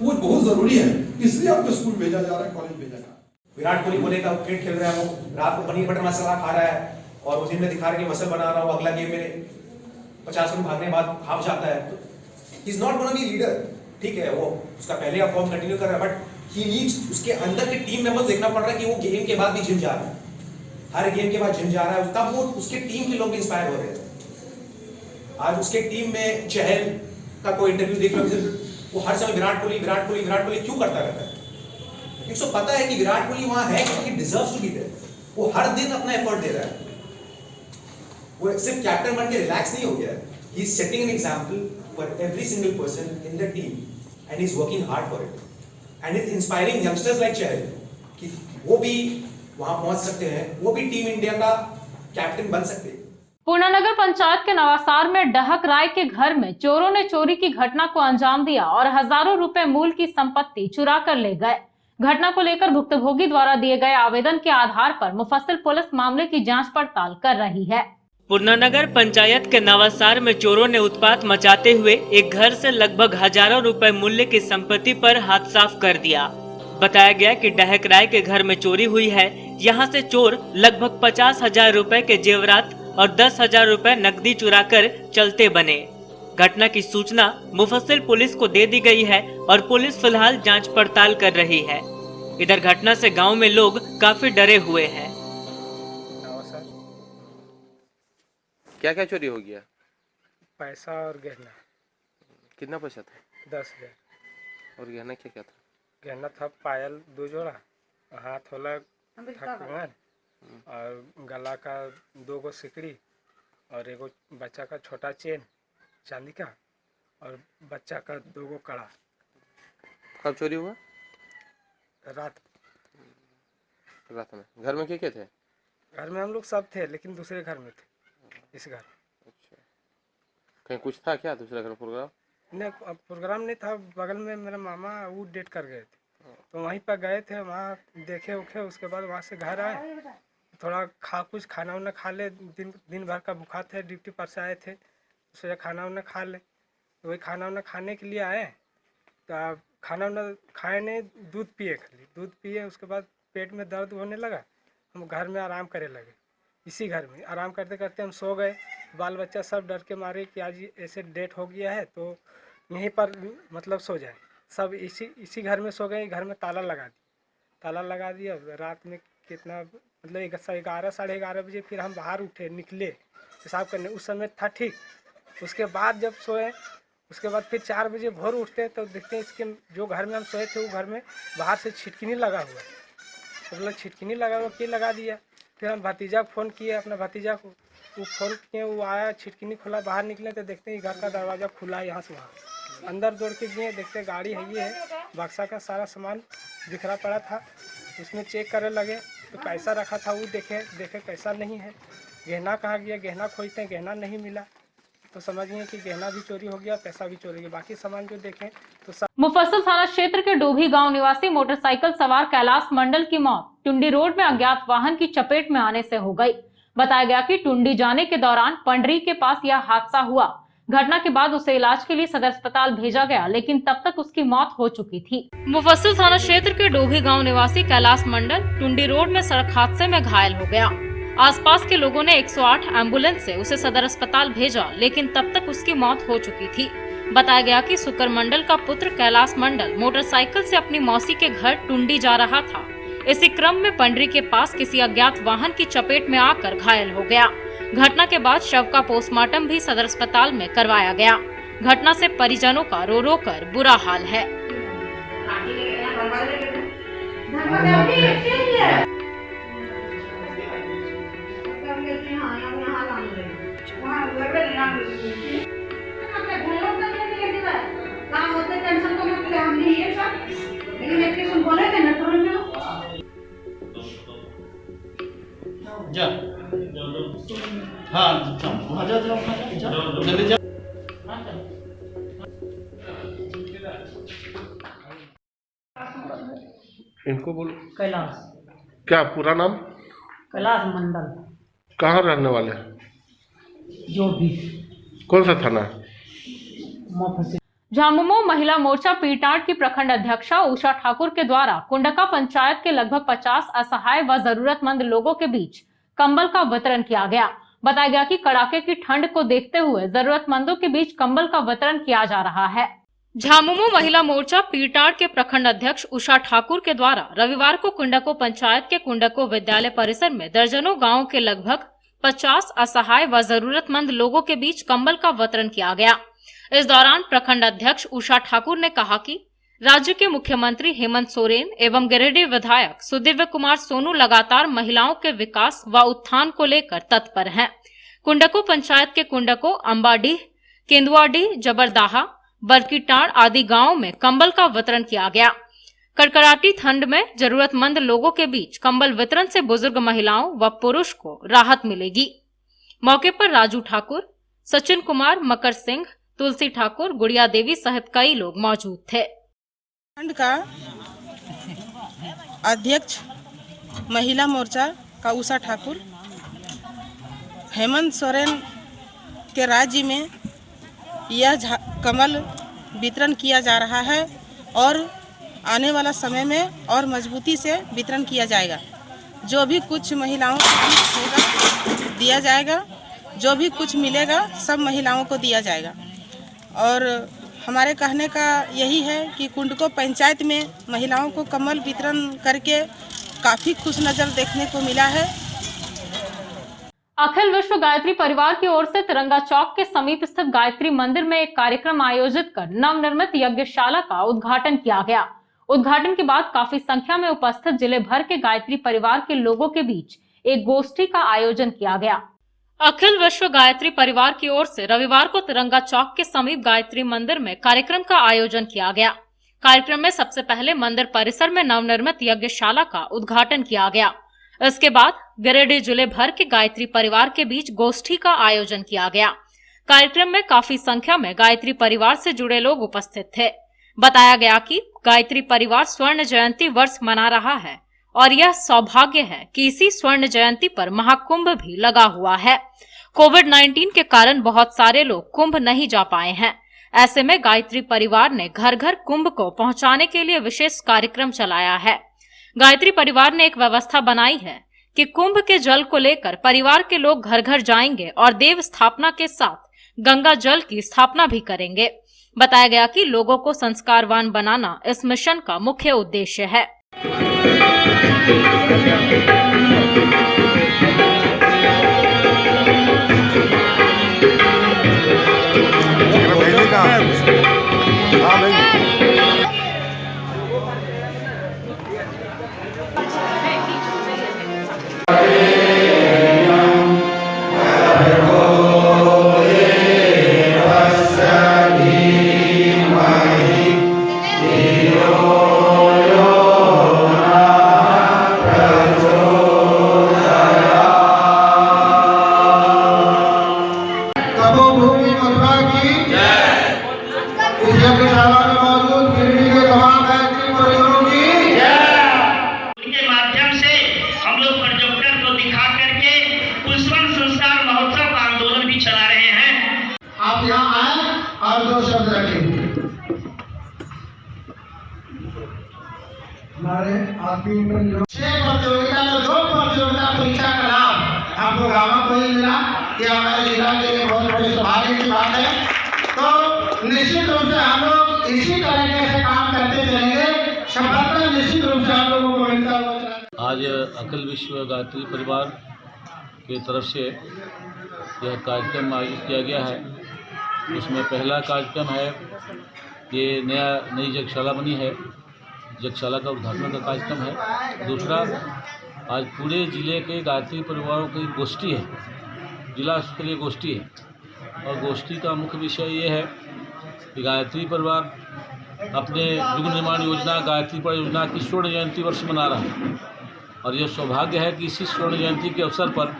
वो बहुत जरूरी है, इसलिए आपको स्कूल भेजा जा रहा है, कॉलेज भेजा जा रहा है। विराट कोहली बोलेगा क्रिकेट खेल रहा है, वो रात को पनीर बटर मसाला खा रहा है और उस दिन में दिखा रहा है कि मसल बना रहा हूँ, अगला गेम में 50 रन भागने के बाद हाफ जाता है, तो he is not gonna be leader. ठीक है, वो उसका पहले आप फॉर्म कंटिन्यू कर रहा है, बट ही नीड्स, उसके अंदर के टीम मेंबर्स देखना पड़ रहा है कि वो गेम के बाद भी जिम जा रहा है, हर गेम के बाद जिम जा रहा है, तब वो उसके टीम के लोग इंस्पायर हो रहे हैं। आज उसके टीम में चहल का कोई इंटरव्यू देख लो, वो हर समय विराट कोहली विराट कोहली विराट कोहली क्यों करता रहता है। उसको पता है कि विराट कोहली वहां है क्योंकि डिजर्व्स टू बी देयर। वो हर दिन अपना एफर्ट दे रहा है, वो सिर्फ कैप्टन बन के रिलैक्स नहीं हो गया है, he is setting an example for every single person in the team and he is working hard for it and is inspiring youngsters like Chahal कि वो भी वहां पहुंच सकते हैं, वो भी टीम इंडिया का कैप्टन बन सकते हैं। पूर्णानगर पंचायत के नवासार में डहक राय के घर में चोरों ने चोरी की घटना को अंजाम दिया और हजारों रुपए मूल्य की संपत्ति चुरा कर ले गए। घटना को लेकर भुक्तभोगी द्वारा दिए गए आवेदन के आधार पर मुफस्सिल पुलिस मामले की जांच पड़ताल कर रही है। पूर्णानगर पंचायत के नवासार में चोरों ने उत्पात मचाते हुए एक घर से लगभग हजारों रुपए मूल्य की संपत्ति पर हाथ साफ कर दिया। बताया गया कि डहक राय के घर में चोरी हुई है। यहां से चोर लगभग 50,000 रुपए के जेवरात और 10,000 रुपए नकदी चुरा कर चलते बने। घटना की सूचना मुफस्सिल पुलिस को दे दी गई है और पुलिस फिलहाल जांच पड़ताल कर रही है। इधर घटना से गांव में लोग काफी डरे हुए हैं। क्या क्या चोरी हो गया? पैसा और गहना। कितना पैसा था? 10,000। और गहना क्या क्या था? गहना था पायल 2 जोड़ा, हाथ वाला था कंगन और गला का 2 गो सिकड़ी और एगो बच्चा का छोटा चेन चांदी का और बच्चा का 2 गो कड़ा। कब चोरी हुआ? रात में। घर में क्या क्या थे? घर में हम लोग सब थे, लेकिन दूसरे घर में थे, इस घर। अच्छा, कहीं कुछ था क्या दूसरे घर प्रोग्राम? नहीं, प्रोग्राम नहीं था। बगल में मेरा मामा वो डेट कर गए थे, तो वहीं पर गए थे, वहाँ देखे उखे, उसके बाद वहाँ से घर आए, थोड़ा कुछ खाना वाना खा ले, दिन भर का भूखा थे, ड्यूटी पर से आए थे, सोचा खाना वाना खा ले। तो वही खाना वाना खाने के लिए आए, तो खाना वाना खाए नहीं, दूध पिए, खाली दूध पिए। उसके बाद पेट में दर्द होने लगा, हम घर में आराम करे लगे। इसी घर में आराम करते करते हम सो गए। बाल बच्चा सब डर के मारे कि आज ऐसे डेट हो गया है, तो यहीं पर मतलब सो जाए। सब इसी घर में सो गए। घर में ताला लगा दिया। रात में कितना मतलब 11 साढ़े 11 बजे फिर हम बाहर उठे, निकले हिसाब करने। उस समय था ठीक। उसके बाद जब सोए, उसके बाद फिर 4 बजे भोर उठते हैं तो देखते हैं इसके जो घर में हम सोए थे वो घर में बाहर से छिटकिनी लगा हुआ है। तो मतलब छिटकिनी लगा हुआ क्यों लगा दिया। फिर हम भतीजा को फ़ोन किए, अपना भतीजा को, वो फ़ोन किए, वो आया, छिटकिनी खोला, बाहर निकले तो देखते हैं घर का दरवाज़ा खुला है। यहाँ से वहाँ अंदर दौड़ के गए, देखते गाड़ी है, ये है, बक्सा का सारा सामान बिखरा पड़ा था। उसमें चेक करने लगे तो पैसा रखा था, वो देखे पैसा नहीं है। गहना कहाँ गया, गहना खोजते हैं, गहना नहीं मिला, तो समझ गए कि गहना भी चोरी हो गया, पैसा भी चोरी हो गया। बाकी सामान जो देखें तो मुफस्सिल थाना क्षेत्र के डोभी गांव निवासी मोटरसाइकिल सवार कैलाश मंडल की मौत टुंडी रोड में अज्ञात वाहन की चपेट में आने से हो गई। बताया गया कि टुंडी जाने के दौरान पंडरी के पास यह हादसा हुआ। घटना के बाद उसे इलाज के लिए सदर अस्पताल भेजा गया, लेकिन तब तक उसकी मौत हो चुकी थी। मुफस्सिल थाना क्षेत्र के डोभी गांव निवासी कैलाश मंडल टुंडी रोड में सड़क हादसे में घायल हो गया। आसपास के लोगों ने 108 एम्बुलेंस से उसे सदर अस्पताल भेजा, लेकिन तब तक उसकी मौत हो चुकी थी। बताया गया कि शुक्र मंडल का पुत्र कैलाश मंडल मोटरसाइकिल से अपनी मौसी के घर टुंडी जा रहा था। इसी क्रम में पंडरी के पास किसी अज्ञात वाहन की चपेट में आकर घायल हो गया। घटना के बाद शव का पोस्टमार्टम भी सदर अस्पताल में करवाया गया। घटना से परिजनों का रो रो कर बुरा हाल है। इनको बोलो। कैलाश। क्या पूरा नाम? कैलाश मंडल। कहाँ रहने वाले हैं? जो भी। कौन सा थाना है? झामुमो महिला मोर्चा पीटाट की प्रखंड अध्यक्षा उषा ठाकुर के द्वारा कुंडका पंचायत के लगभग 50 असहाय व जरूरतमंद लोगों के बीच कंबल का वितरण किया गया। बताया गया कि कड़ाके की ठंड को देखते हुए जरूरतमंदों के बीच कंबल का वितरण किया जा रहा है। झामुमो महिला मोर्चा पीटाट के प्रखंड अध्यक्ष उषा ठाकुर के द्वारा रविवार को कुंडको पंचायत के कुंडको विद्यालय परिसर में दर्जनों गाँव के लगभग 50 असहाय व जरूरतमंद लोगों के बीच कंबल का वितरण किया गया। इस दौरान प्रखंड अध्यक्ष उषा ठाकुर ने कहा कि राज्य के मुख्यमंत्री हेमंत सोरेन एवं गिरिडीह विधायक सुदिव्य कुमार सोनू लगातार महिलाओं के विकास व उत्थान को लेकर तत्पर हैं। कुंडको पंचायत के कुंडको, अंबाडीह, केंदुआडीह, जबरदाहा, बरकीटाड़ आदि गांवों में कंबल का वितरण किया गया। कड़कड़ाती ठंड में जरूरतमंद लोगों के बीच कंबल वितरण से बुजुर्ग महिलाओं व पुरुष को राहत मिलेगी। मौके पर राजू ठाकुर, सचिन कुमार, मकर सिंह, तुलसी ठाकुर, गुड़िया देवी सहित कई लोग मौजूद थे। खंड का अध्यक्ष महिला मोर्चा का उषा ठाकुर, हेमंत सोरेन के राज्य में यह कमल वितरण किया जा रहा है और आने वाला समय में और मजबूती से वितरण किया जाएगा। जो भी कुछ महिलाओं को होगा दिया जाएगा, जो भी कुछ मिलेगा सब महिलाओं को दिया जाएगा। और हमारे कहने का यही है कि कुंडको पंचायत में महिलाओं को कमल वितरण करके काफ़ी खुश नज़र देखने को मिला है। अखिल विश्व गायत्री परिवार की ओर से तिरंगा चौक के समीप स्थित गायत्री मंदिर में एक कार्यक्रम आयोजित कर नवनिर्मित यज्ञशाला का उद्घाटन किया गया। उद्घाटन के बाद काफी संख्या में उपस्थित जिले भर के गायत्री परिवार के लोगों के बीच एक गोष्ठी का आयोजन किया गया। अखिल विश्व गायत्री परिवार की ओर से रविवार को तिरंगा चौक के समीप गायत्री मंदिर में कार्यक्रम का आयोजन किया गया। कार्यक्रम में सबसे पहले मंदिर परिसर में नवनिर्मित यज्ञशाला का उद्घाटन किया गया। इसके बाद गिरिडीह जिले भर के गायत्री परिवार के बीच गोष्ठी का आयोजन किया गया। कार्यक्रम में काफी संख्या में गायत्री परिवार से जुड़े लोग उपस्थित थे। बताया गया कि गायत्री परिवार स्वर्ण जयंती वर्ष मना रहा है और यह सौभाग्य है कि इसी स्वर्ण जयंती पर महाकुंभ भी लगा हुआ है। कोविड-19 के कारण बहुत सारे लोग कुंभ नहीं जा पाए हैं। ऐसे में गायत्री परिवार ने घर घर कुंभ को पहुंचाने के लिए विशेष कार्यक्रम चलाया है। गायत्री परिवार ने एक व्यवस्था बनाई है कि कुंभ के जल को लेकर परिवार के लोग घर घर जाएंगे और देव स्थापना के साथ गंगा जल की स्थापना भी करेंगे। बताया गया कि लोगों को संस्कारवान बनाना इस मिशन का मुख्य उद्देश्य है। हमारे आपकी प्रतियोगिता में 2 प्रतियोगिता परीक्षा का नाम आपको गाँव को ही मिला, ये हमारे जिला के लिए बहुत बड़ी सौभाग्य की बात है। तो निश्चित रूप से हम लोग इसी तरीके से काम करते चलेंगे, सफलता निश्चित रूप से हम लोगों को मिलता हुआ। आज अखिल विश्व गायत्री परिवार की तरफ से यह कार्यक्रम आयोजित किया गया है। इसमें पहला कार्यक्रम है, ये नई यज्ञशाला बनी है, यज्ञशाला का उद्घाटन का कार्यक्रम है। दूसरा, आज पूरे ज़िले के गायत्री परिवारों की गोष्ठी है, जिला स्तरीय गोष्ठी है, और गोष्ठी का मुख्य विषय ये है कि गायत्री परिवार अपने युग निर्माण योजना गायत्री परियोजना की स्वर्ण जयंती वर्ष मना रहा है, और यह सौभाग्य है कि इसी स्वर्ण जयंती के अवसर पर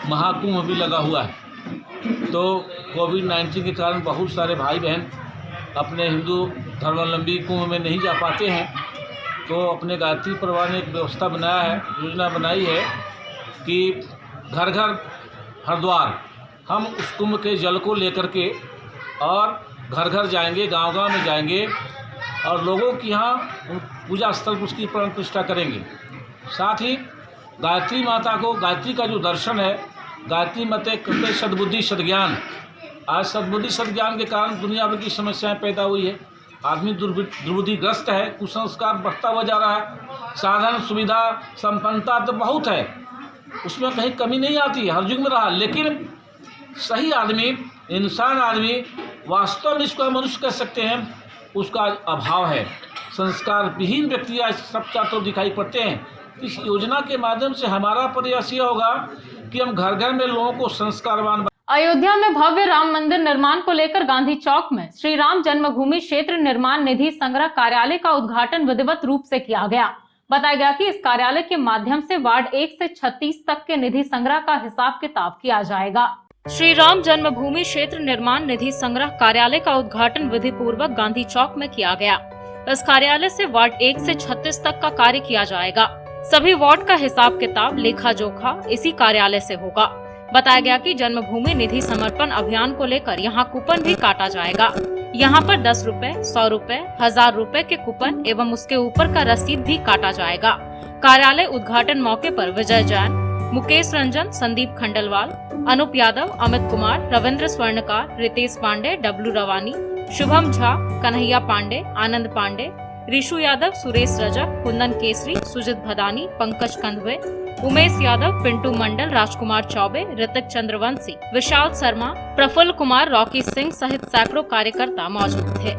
महाकुंभ भी लगा हुआ है। तो कोविड-19 के कारण बहुत सारे भाई बहन अपने हिंदू धर्मावलंबी कुंभ में नहीं जा पाते हैं, तो अपने गायत्री परिवार ने एक व्यवस्था बनाया है, योजना बनाई है कि घर घर हरिद्वार हम उस कुंभ के जल को लेकर के और घर घर जाएंगे, गांव-गांव में जाएंगे और लोगों की यहाँ पूजा स्थल पर उसकी प्राण प्रतिष्ठा करेंगे। साथ ही गायत्री माता को, गायत्री का जो दर्शन है, गायत्री माता कहते सद्बुद्धि सद्ज्ञान। आज सद्बुद्धि सद्ज्ञान के कारण दुनिया भर की समस्याएं पैदा हुई है, आदमी दुर्बुद्धिग्रस्त है, कुसंस्कार बढ़ता हुआ जा रहा है। साधन सुविधा संपन्नता तो बहुत है, उसमें कहीं कमी नहीं आती, हर युग में रहा, लेकिन सही आदमी, इंसान आदमी, वास्तव में इसको मनुष्य कह सकते हैं, उसका अभाव है। संस्कार विहीन व्यक्ति आज सब चारों दिखाई पड़ते हैं। इस योजना के माध्यम से हमारा प्रयास ये होगा कि हम घर घर में लोगों को संस्कारवान। अयोध्या में भव्य राम मंदिर निर्माण को लेकर गांधी चौक में श्री राम जन्मभूमि क्षेत्र निर्माण निधि संग्रह कार्यालय का उद्घाटन विधिवत रूप से किया गया। बताया गया कि इस कार्यालय के माध्यम से वार्ड 1 से 36 तक के निधि संग्रह का हिसाब किताब किया जाएगा। श्री राम जन्मभूमि क्षेत्र निर्माण निधि संग्रह कार्यालय का उद्घाटन विधि पूर्वक गांधी चौक में किया गया। इस कार्यालय से वार्ड 1 से 36 तक का कार्य किया जाएगा। सभी वार्ड का हिसाब किताब, लेखा जोखा इसी कार्यालय से होगा। बताया गया कि जन्मभूमि निधि समर्पण अभियान को लेकर यहाँ कूपन भी काटा जाएगा। यहाँ पर 10 रुपए, 100 रुपए, 1000 रुपए के कूपन एवं उसके ऊपर का रसीद भी काटा जाएगा। कार्यालय उद्घाटन मौके पर विजय जैन, मुकेश रंजन, संदीप खंडलवाल, अनूप यादव, अमित कुमार, रविंद्र स्वर्णकार, रितेश पांडे, डब्लू रवानी, शुभम झा, कन्हैया पांडे, आनंद पांडे, ऋषु यादव, सुरेश रजक, कुंदन केसरी, सुजित भदानी, पंकज कंधवे, उमेश यादव, पिंटू मंडल, राजकुमार चौबे, ऋतिक चंद्रवंशी, विशाल शर्मा, प्रफुल्ल कुमार, रॉकी सिंह सहित सैकड़ों कार्यकर्ता मौजूद थे।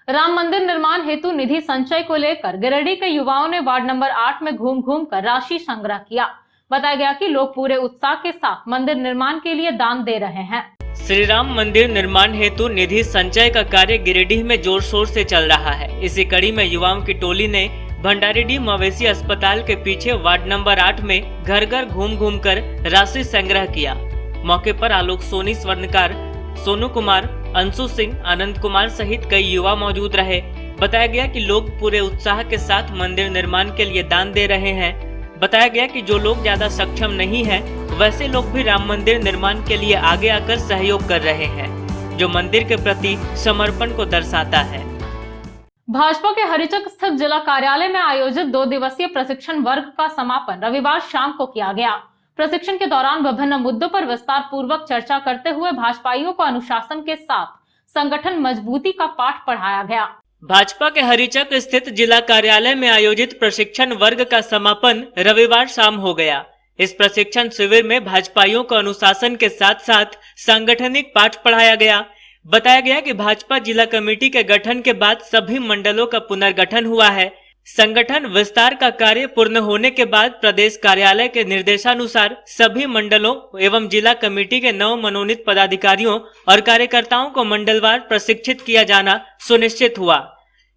राम मंदिर निर्माण हेतु निधि संचय को लेकर गिरिडीह के युवाओं ने वार्ड नंबर 8 में घूम घूम कर राशि संग्रह किया। बताया गया कि लोग पूरे उत्साह के साथ मंदिर निर्माण के लिए दान दे रहे हैं। श्री राम मंदिर निर्माण हेतु निधि संचय का कार्य गिरिडीह में जोर शोर से चल रहा है। इसी कड़ी में युवाओं की टोली ने भंडारीडीह मवेशी अस्पताल के पीछे वार्ड नंबर 8 में घर घर घूम घूम कर राशि संग्रह किया। मौके पर आलोक सोनी, स्वर्णकार, सोनू कुमार, अंशु सिंह, आनंद कुमार सहित कई युवा मौजूद रहे। बताया गया कि लोग पूरे उत्साह के साथ मंदिर निर्माण के लिए दान दे रहे हैं। बताया गया कि जो लोग ज्यादा सक्षम नहीं हैं, वैसे लोग भी राम मंदिर निर्माण के लिए आगे आकर सहयोग कर रहे हैं, जो मंदिर के प्रति समर्पण को दर्शाता है। भाजपा के हरिचक स्थित जिला कार्यालय में आयोजित 2 दिवसीय प्रशिक्षण वर्ग का समापन रविवार शाम को किया गया। प्रशिक्षण के दौरान विभिन्न मुद्दों पर विस्तार पूर्वक चर्चा करते हुए भाजपाइयों को अनुशासन के साथ संगठन मजबूती का पाठ पढ़ाया गया। भाजपा के हरिचक स्थित जिला कार्यालय में आयोजित प्रशिक्षण वर्ग का समापन रविवार शाम हो गया। इस प्रशिक्षण शिविर में भाजपाइयों को अनुशासन के साथ साथ सांगठनिक पाठ पढ़ाया गया। बताया गया कि भाजपा जिला कमेटी के गठन के बाद सभी मंडलों का पुनर्गठन हुआ है। संगठन विस्तार का कार्य पूर्ण होने के बाद प्रदेश कार्यालय के निर्देशानुसार सभी मंडलों एवं जिला कमेटी के नव मनोनीत पदाधिकारियों और कार्यकर्ताओं को मंडलवार प्रशिक्षित किया जाना सुनिश्चित हुआ।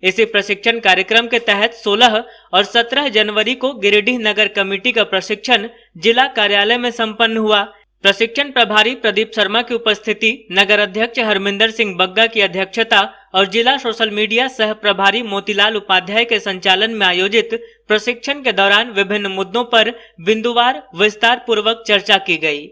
इसी प्रशिक्षण कार्यक्रम के तहत 16 और 17 जनवरी को गिरिडीह नगर कमेटी का प्रशिक्षण जिला कार्यालय में संपन्न हुआ। प्रशिक्षण प्रभारी प्रदीप शर्मा की उपस्थिति, नगर अध्यक्ष हरमिंदर सिंह बग्गा की अध्यक्षता और जिला सोशल मीडिया सह प्रभारी मोतीलाल उपाध्याय के संचालन में आयोजित प्रशिक्षण के दौरान विभिन्न मुद्दों पर बिंदुवार विस्तार पूर्वक चर्चा की गई।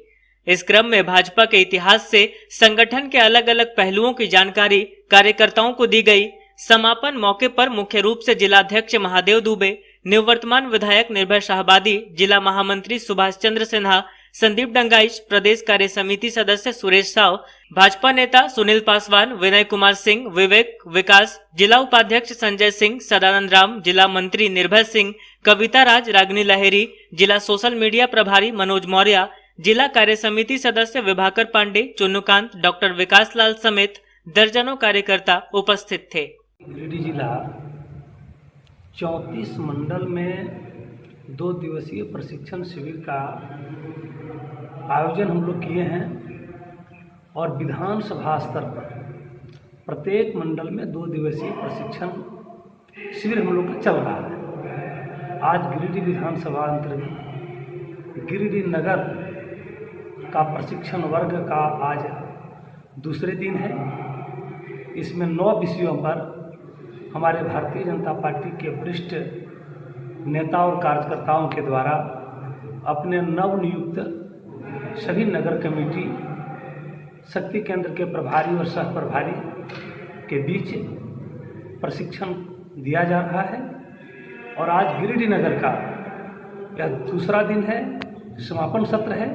इस क्रम में भाजपा के इतिहास से संगठन के अलग अलग पहलुओं की जानकारी कार्यकर्ताओं को दी गई। समापन मौके पर मुख्य रूप से जिलाध्यक्ष महादेव दुबे, निवर्तमान विधायक निर्भय शाहबादी, जिला महामंत्री सुभाष चंद्र सिन्हा, संदीप डंगाइच, प्रदेश कार्य समिति सदस्य सुरेश साव, भाजपा नेता सुनील पासवान, विनय कुमार सिंह, विवेक विकास, जिला उपाध्यक्ष संजय सिंह, सदानंद राम, जिला मंत्री निर्भय सिंह, कविता राज, रागनी लहेरी, जिला सोशल मीडिया प्रभारी मनोज मौर्य, जिला कार्य समिति सदस्य विभाकर पांडे, चुन्नूकांत, डॉक्टर विकास लाल समेत दर्जनों कार्यकर्ता उपस्थित थे। गिरिडीह जिला 34 मंडल में 2 दिवसीय प्रशिक्षण शिविर का आयोजन हम लोग किए हैं और विधानसभा स्तर पर प्रत्येक मंडल में 2 दिवसीय प्रशिक्षण शिविर हम लोग का चल रहा है। आज गिरिडीह विधानसभा अंतर्गत गिरिडीह नगर का प्रशिक्षण वर्ग का आज दूसरे दिन है। इसमें 9 विषयों पर हमारे भारतीय जनता पार्टी के वरिष्ठ नेता और कार्यकर्ताओं के द्वारा अपने नवनियुक्त सभी नगर कमेटी, शक्ति केंद्र के प्रभारी और सह प्रभारी के बीच प्रशिक्षण दिया जा रहा है। और आज गिरिडीह नगर का यह दूसरा दिन है, समापन सत्र है।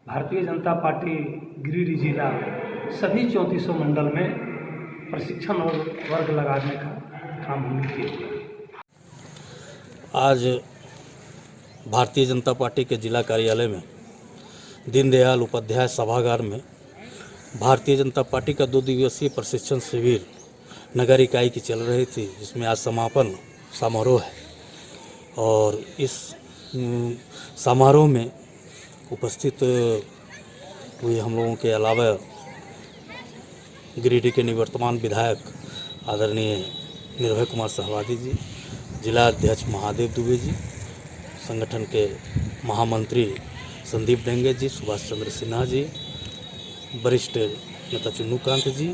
भारतीय जनता पार्टी गिरिडीह जिला सभी 34 मंडल में प्रशिक्षण वर्ग लगाने का काम हमने किया। आज भारतीय जनता पार्टी के जिला कार्यालय में दीनदयाल उपाध्याय सभागार में भारतीय जनता पार्टी का 2 दिवसीय प्रशिक्षण शिविर नगर इकाई की चल रही थी, जिसमें आज समापन समारोह है। और इस समारोह में उपस्थित हुए हम लोगों के अलावा गिरिडीह के निवर्तमान विधायक आदरणीय निर्भय कुमार शाहबादी जी, जिला अध्यक्ष महादेव दुबे जी, संगठन के महामंत्री संदीप डंगे जी, सुभाष चंद्र सिन्हा जी, वरिष्ठ नेता चुन्नूकांत जी,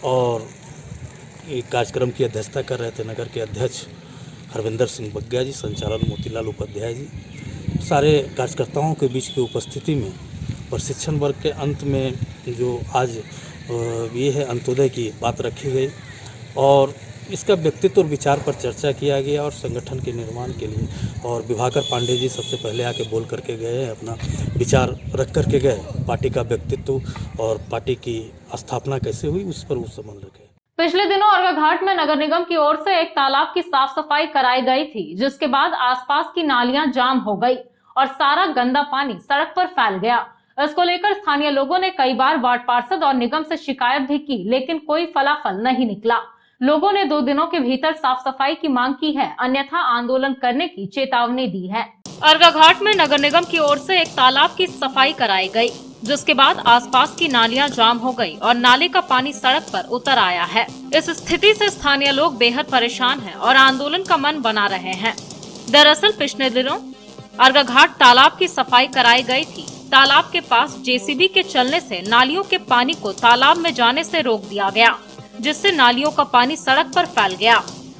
और एक कार्यक्रम की अध्यक्षता कर रहे थे नगर के अध्यक्ष हरविंदर सिंह बग्गा जी, संचालन मोतीलाल उपाध्याय जी। सारे कार्यकर्ताओं के बीच की उपस्थिति में प्रशिक्षण वर्ग के अंत में जो आज ये है अंत्योदय की बात रखी गई और इसका व्यक्तित्व और विचार पर चर्चा किया गया और संगठन के निर्माण के लिए और विभाकर पांडे जी सबसे पहले आके बोल करके गए, अपना विचार रख करके गए। पार्टी का व्यक्तित्व और पार्टी की स्थापना कैसे हुई उस पर उस संबंध रखे। पिछले दिनों अर्घा घाट में नगर निगम की ओर से एक तालाब की साफ सफाई कराई गई थी, जिसके बाद आसपास की नालियां जाम हो गई और सारा गंदा पानी सड़क पर फैल गया। इसको लेकर स्थानीय लोगों ने कई बार वार्ड पार्षद और निगम से शिकायत भी की, लेकिन कोई फलाफल नहीं निकला। लोगों ने 2 दिनों के भीतर साफ सफाई की मांग की है, अन्यथा आंदोलन करने की चेतावनी दी है। अर्घा घाट में नगर निगम की ओर से एक तालाब की सफाई कराई गई, जिसके बाद आसपास की नालियां जाम हो गई और नाले का पानी सड़क पर उतर आया है। इस स्थिति से स्थानीय लोग बेहद परेशान हैं और आंदोलन का मन बना रहे हैं। दरअसल पिछले दिनों अर्घा घाट तालाब की सफाई कराई गई थी। तालाब के पास जेसीबी के चलने से नालियों के पानी को तालाब में जाने से रोक दिया गया, जिससे नालियों का पानी सड़क पर फैल गया।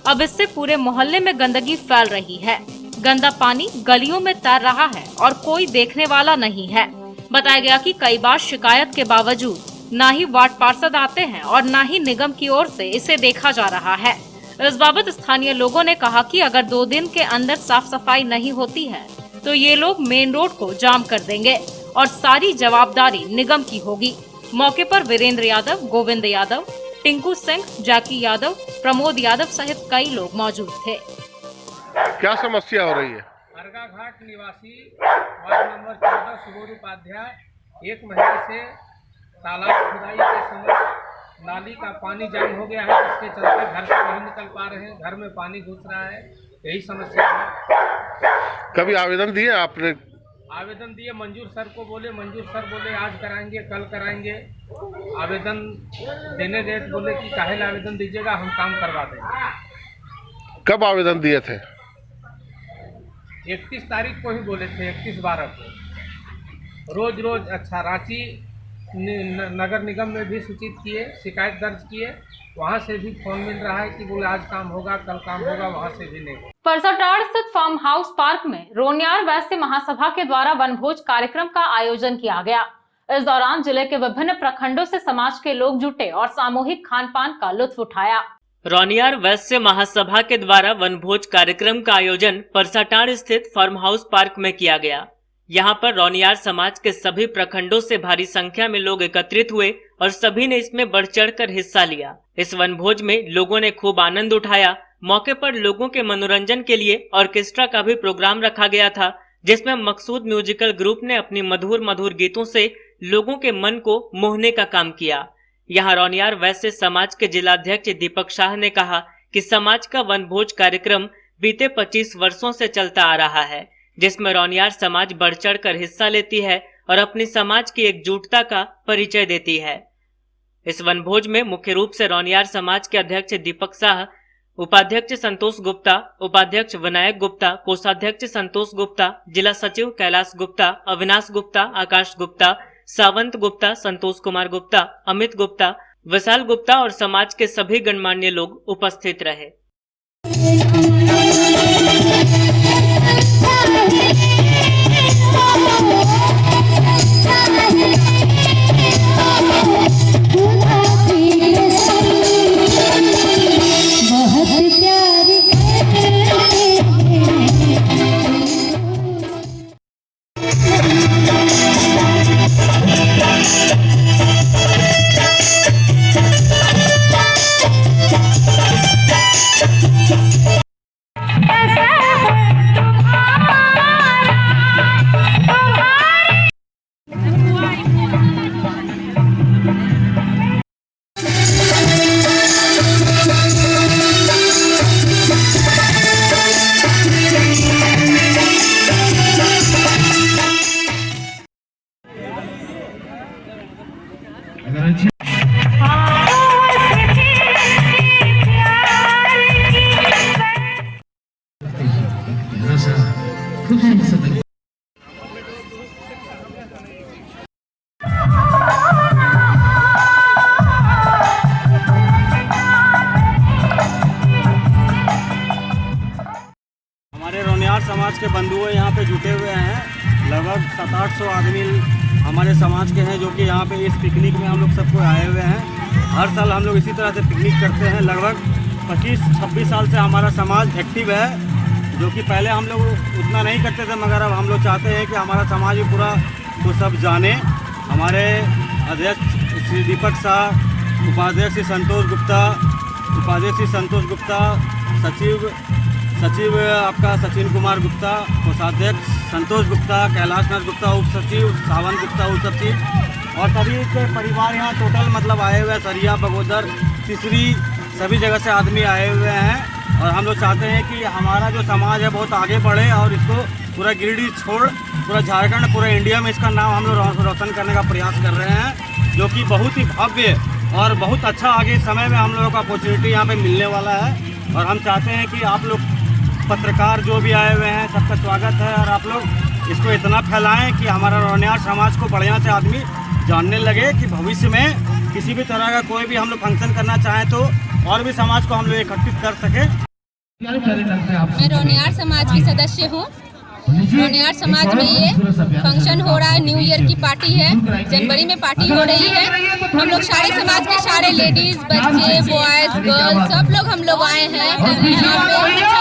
अब इससे पूरे मोहल्ले में गंदगी फैल रही है। गंदा पानी गलियों में तैर रहा है और कोई देखने वाला नहीं है। बताया गया कि कई बार शिकायत के बावजूद न ही वार्ड पार्षद आते हैं और न ही निगम की ओर से इसे देखा जा रहा है। इस बाबत स्थानीय लोगों ने कहा कि अगर 2 दिन के अंदर साफ सफाई नहीं होती है तो ये लोग मेन रोड को जाम कर देंगे और सारी जवाबदारी निगम की होगी। मौके पर वीरेंद्र यादव, गोविंद यादव, टिंकू सिंह, जैकी यादव, प्रमोद यादव सहित कई लोग मौजूद थे। क्या समस्या हो रही है? अर्घा घाट निवासी वार्ड नंबर 14 सुबोध उपाध्याय 1 महीने से तालाब खुदाई के समय नाली का पानी जाम हो गया है, जिसके चलते घर से नहीं निकल पा रहे हैं, घर में पानी घुस रहा है, यही समस्या है। कभी आवेदन दिए आपने? आवेदन दिए, मंजूर सर को बोले, मंजूर सर बोले आज कराएंगे, कल कराएंगे। आवेदन देने गए तो बोले कि काहे आवेदन दीजिएगा, हम काम करवा देंगे। कब आवेदन दिए थे? 31 तारीख को ही बोले थे, 31/12 को। रोज अच्छा रांची नगर निगम में भी सूचित किए, शिकायत दर्ज किए, वहां से भी फोन मिल रहा है कि बोले आज काम होगा, कल काम होगा, वहां से भी नहीं। परसटाड़ स्थित फार्म हाउस पार्क में रोनियार वैश्य महासभा के द्वारा वनभोज कार्यक्रम का आयोजन किया गया। इस दौरान जिले के विभिन्न प्रखंडों से समाज के लोग जुटे और सामूहिक खान पान का लुत्फ उठाया। रौनियार वैश्य महासभा के द्वारा वनभोज कार्यक्रम का आयोजन परसाटांड स्थित फार्म हाउस पार्क में किया गया। यहाँ पर रौनियार समाज के सभी प्रखंडों से भारी संख्या में लोग एकत्रित हुए और सभी ने इसमें बढ़ चढ़कर हिस्सा लिया। इस वनभोज में लोगों ने खूब आनंद उठाया। मौके पर लोगों के मनोरंजन के लिए ऑर्केस्ट्रा का भी प्रोग्राम रखा गया था, जिसमें मकसूद म्यूजिकल ग्रुप ने अपनी मधुर मधुर गीतों से लोगों के मन को मोहने का काम किया। यहाँ रौनियार वैश्य समाज के जिलाध्यक्ष दीपक शाह ने कहा कि समाज का वनभोज कार्यक्रम बीते 25 वर्षों से चलता आ रहा है, जिसमें रौनियार समाज बढ़ चढ़ कर हिस्सा लेती है और अपनी समाज की एकजुटता का परिचय देती है। इस वनभोज में मुख्य रूप से रौनियार समाज के अध्यक्ष दीपक शाह, उपाध्यक्ष संतोष गुप्ता, उपाध्यक्ष विनायक गुप्ता, कोषाध्यक्ष संतोष गुप्ता, जिला सचिव कैलाश गुप्ता, अविनाश गुप्ता, आकाश गुप्ता, सावंत गुप्ता, संतोष कुमार गुप्ता, अमित गुप्ता, विशाल गुप्ता और समाज के सभी गणमान्य लोग उपस्थित रहे। हमारे रौनियार समाज के बंधु यहाँ पे जुटे हुए हैं। लगभग 700-800 आदमी हमारे समाज के हैं जो कि यहाँ पे इस पिकनिक में हम लोग सबको आए हुए हैं। हर साल हम लोग इसी तरह से पिकनिक करते हैं। लगभग 25-26 साल से हमारा समाज एक्टिव है, जो कि पहले हम लोग उतना नहीं करते थे, मगर अब हम लोग चाहते हैं कि हमारा समाज भी पूरा को सब जाने। हमारे अध्यक्ष श्री दीपक शाह, उपाध्यक्ष श्री संतोष गुप्ता, सचिव आपका सचिन कुमार गुप्ता, कोषाध्यक्ष संतोष गुप्ता, कैलाशनाथ गुप्ता, उप सचिव सावंत गुप्ता, उप सचिव और सभी के परिवार यहाँ टोटल मतलब आए हुए हैं। सरिया, बगोदर, तीसरी सभी जगह से आदमी आए हुए हैं और हम लोग चाहते हैं कि हमारा जो समाज है बहुत आगे बढ़े और इसको पूरा गिरिडीह छोड़ पूरा झारखंड, पूरा इंडिया में इसका नाम हम लोग रोशन करने का प्रयास कर रहे हैं, जो कि बहुत ही भव्य और बहुत अच्छा आगे समय में हम लोगों को अपॉर्चुनिटी यहाँ पे मिलने वाला है। और हम चाहते हैं कि आप लोग पत्रकार जो भी आए हुए हैं सबका स्वागत है और आप लोग इसको इतना फैलाएं कि हमारा रौनियार समाज को बढ़िया से आदमी जानने लगे कि भविष्य में किसी भी तरह का कोई भी हम लोग फंक्शन करना चाहें तो और भी समाज को हम लोग एकत्रित कर सके। मैं रौनियार समाज की सदस्य हूँ। रौनियार समाज में ये फंक्शन हो रहा है, न्यू ईयर की पार्टी है, जनवरी में पार्टी हो रही है। हम लोग सारे समाज के सारे लेडीज, बच्चे, बॉयज, गर्ल्स सब लोग हम लोग आए हैं। यहाँ पे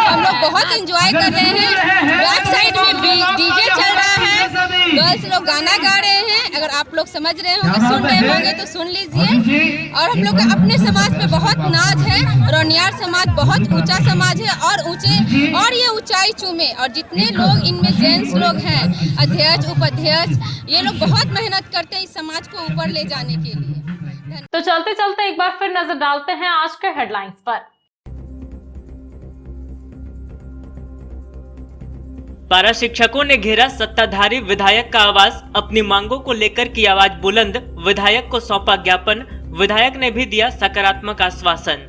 हम लोग बहुत एंजॉय कर रहे हैं। बैक साइड में भी डीजे चल रहा है, गर्ल्स लोग गाना गा रहे हैं। अगर आप लोग समझ रहे होंगे, सुन रहे होंगे तो सुन लीजिए। और हम लोग का अपने समाज पे बहुत नाज है। रौनियार समाज बहुत ऊंचा समाज है और ये ऊंचाई चूमे। और जितने लोग इनमें जेंट्स लोग हैं, अध्यक्ष, उपाध्यक्ष, ये लोग बहुत मेहनत करते हैं इस समाज को ऊपर ले जाने के लिए। तो चलते चलते एक बार फिर नजर डालते हैं आज के हेडलाइंस पर। पारा शिक्षकों ने घेरा सत्ताधारी विधायक का आवास, अपनी मांगों को लेकर की आवाज बुलंद, विधायक को सौंपा ज्ञापन, विधायक ने भी दिया सकारात्मक आश्वासन।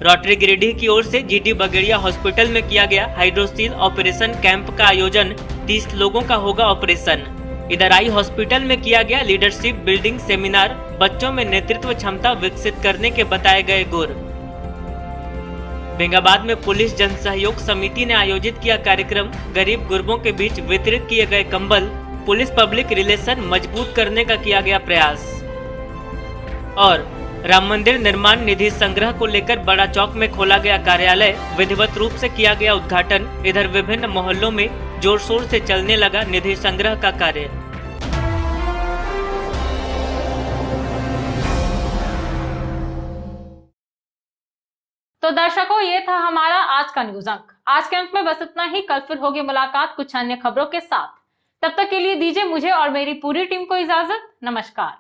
रोटरी गिरिडीह की ओर से जीटी बगेड़िया हॉस्पिटल में किया गया हाइड्रोसील ऑपरेशन कैंप का आयोजन, 30 लोगों का होगा ऑपरेशन। इधर आई हॉस्पिटल में किया गया लीडरशिप बिल्डिंग सेमिनार, बच्चों में नेतृत्व क्षमता विकसित करने के बताए गए गुर। बेंगाबाद में पुलिस जन सहयोग समिति ने आयोजित किया कार्यक्रम, गरीब गुरबों के बीच वितरित किए गए कंबल, पुलिस पब्लिक रिलेशन मजबूत करने का किया गया प्रयास। और राम मंदिर निर्माण निधि संग्रह को लेकर बड़ा चौक में खोला गया कार्यालय, विधिवत रूप से किया गया उद्घाटन। इधर विभिन्न मोहल्लों में जोर शोर से चलने लगा निधि संग्रह का कार्य। तो दर्शकों, ये था हमारा आज का न्यूज अंक। आज के अंक में बस इतना ही। कल फिर होगी मुलाकात कुछ अन्य खबरों के साथ। तब तक के लिए दीजिए मुझे और मेरी पूरी टीम को इजाजत। नमस्कार।